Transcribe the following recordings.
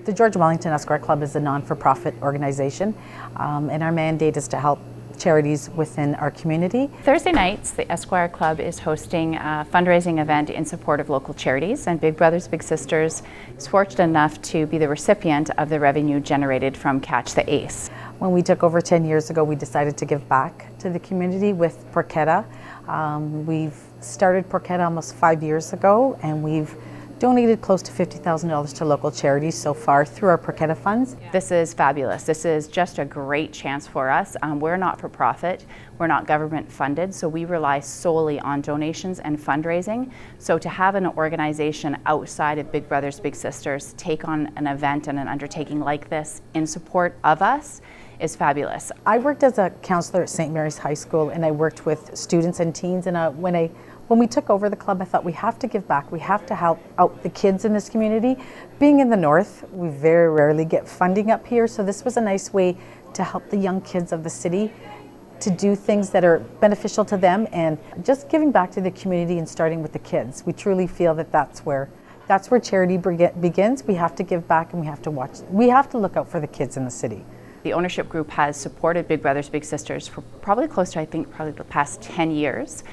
The George Wellington Esquire Club is a non-for-profit organization, and our mandate is to help charities within our community. Thursday nights, the Esquire Club is hosting a fundraising event in support of local charities, and Big Brothers Big Sisters is fortunate enough to be the recipient of the revenue generated from Catch the Ace. When we took over 10 years ago, we decided to give back to the community with Porchetta. We've started Porchetta almost 5 years ago, and we've donated close to $50,000 to local charities so far through our Porchetta funds. This is fabulous. This is just a great chance for us. We're not for profit, we're not government funded, so we rely solely on donations and fundraising. So to have an organization outside of Big Brothers Big Sisters take on an event and an undertaking like this in support of us is fabulous. I worked as a counselor at St. Mary's High School, and I worked with students and teens, and when we took over the club, I thought we have to give back. We have to help out the kids in this community. Being in the north, we very rarely get funding up here, so this was a nice way to help the young kids of the city to do things that are beneficial to them, and just giving back to the community and starting with the kids. We truly feel that that's where charity begins. We have to give back, and we have to look out for the kids in the city. The ownership group has supported Big Brothers Big Sisters for probably close to, probably the past 10 years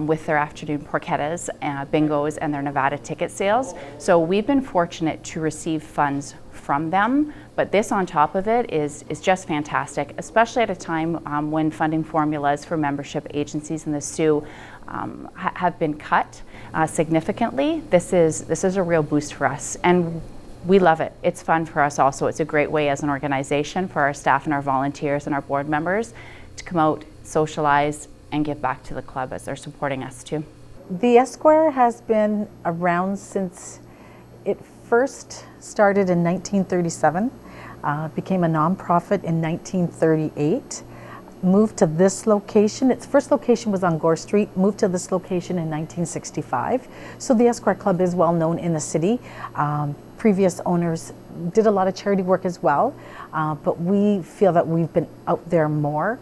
with their afternoon porchettas, bingos, and their Nevada ticket sales. So we've been fortunate to receive funds from them, but this on top of it is just fantastic, especially at a time when funding formulas for membership agencies in the SIU have been cut significantly. This is a real boost for us, and we love it. It's fun for us also. It's a great way as an organization for our staff and our volunteers and our board members to come out, socialize, and give back to the club as they're supporting us too. The Esquire has been around since it first started in 1937, became a nonprofit in 1938, moved to this location. Its first location was on Gore Street, moved to this location in 1965. So the Esquire Club is well known in the city. Previous owners did a lot of charity work as well, but we feel that we've been out there more,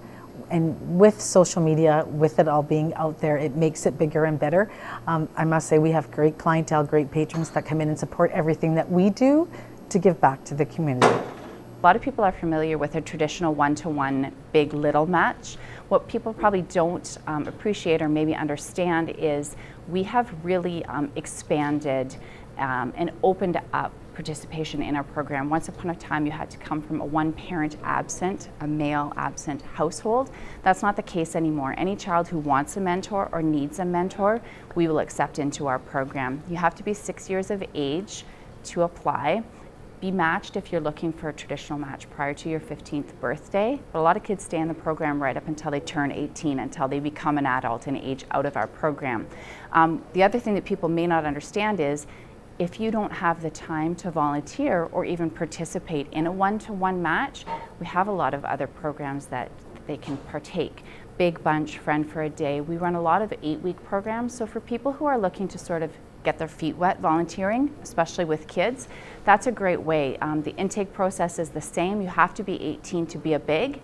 and with social media, with it all being out there, it makes it bigger and better. I must say we have great clientele, great patrons that come in and support everything that we do to give back to the community. A lot of people are familiar with a traditional one-to-one big little match. What people probably don't appreciate or maybe understand is we have really expanded and opened up participation in our program. Once upon a time, you had to come from a one-parent absent, a male absent household. That's not the case anymore. Any child who wants a mentor or needs a mentor, we will accept into our program. You have to be 6 years of age to apply. Be matched if you're looking for a traditional match prior to your 15th birthday. But a lot of kids stay in the program right up until they turn 18, until they become an adult and age out of our program. The other thing that people may not understand is if you don't have the time to volunteer or even participate in a one-to-one match, we have a lot of other programs that they can partake. Big Bunch, Friend for a Day. We run a lot of 8-week programs, so for people who are looking to sort of get their feet wet volunteering, especially with kids, that's a great way. The intake process is the same. You have to be 18 to be a big.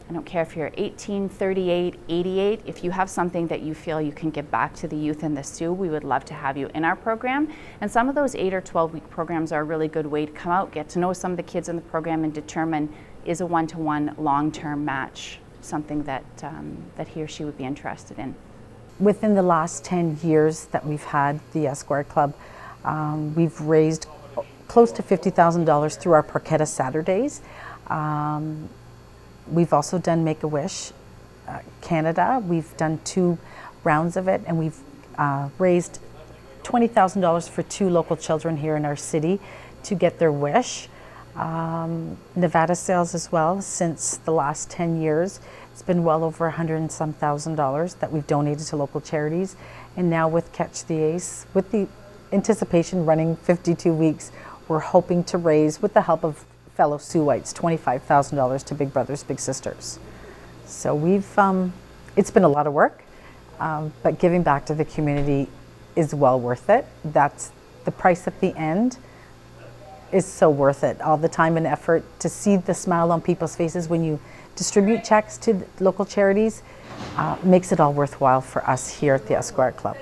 I don't care if you're 18, 38, 88. If you have something that you feel you can give back to the youth in the SIU, we would love to have you in our program. And some of those 8 or 12-week programs are a really good way to come out, get to know some of the kids in the program, and determine is a one-to-one long-term match something that he or she would be interested in. Within the last 10 years that we've had the Esquire Club, we've raised close to $50,000 through our Porchetta Saturdays. We've also done Make-A-Wish Canada. We've done 2 rounds of it, and we've raised $20,000 for 2 local children here in our city to get their wish. Nevada sales as well. Since the last 10 years, it's been well over $100,000 and some that we've donated to local charities. And now with Catch the Ace, with the anticipation running 52 weeks, we're hoping to raise, with the help of fellow SIUites, $25,000 to Big Brothers Big Sisters. So it's been a lot of work, but giving back to the community is well worth it. That's the price at the end is so worth it. All the time and effort to see the smile on people's faces when you distribute checks to local charities makes it all worthwhile for us here at the Esquire Club.